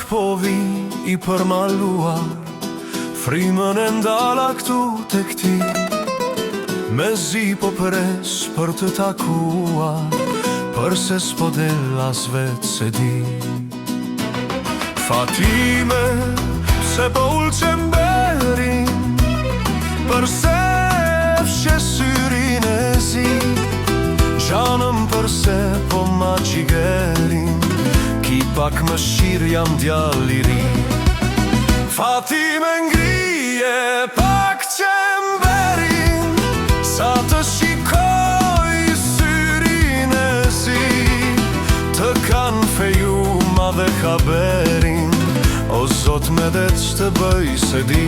po vi I përmaluar, frimën e ndala këtu të këti, me zi po pres për të takuar, përse s'po del as vetë se di. Fatime, pse po ullë qemberin, përse fshe syrin e zi, Gjanëm përse po ma qigerin, ki pak më shirë jam djall I ri. Fatime ngrije pak qemberin, sa të shikoj syrin e zi, të kanë feju ma dhe haberin, o zot me det që të bëj se di.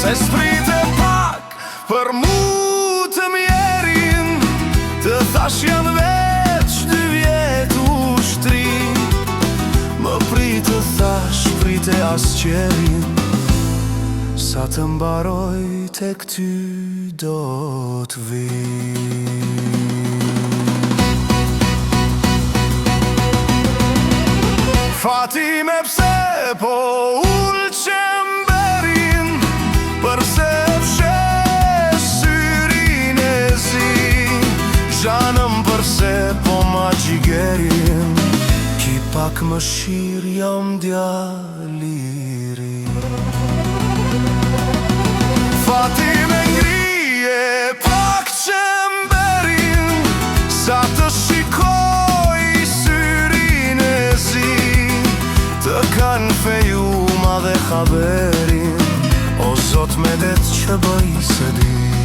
Se sprite pak për mu të mjerin, të thash janë veç 2 vjet ushtri, më pritë thash prite as qerin, sa të mbaroj tek ty do t'vi. Fatime pse po ullë qemberin, përse fshe syrin e zi, Gjanëm përse po ma qigerin, ki pak më shirë jam djall I ri. Fatime ngrije pak qemberin, sa të shikoj syrin e zi, të kanë feju ma dhe haberin, o zot me det që bëj se di.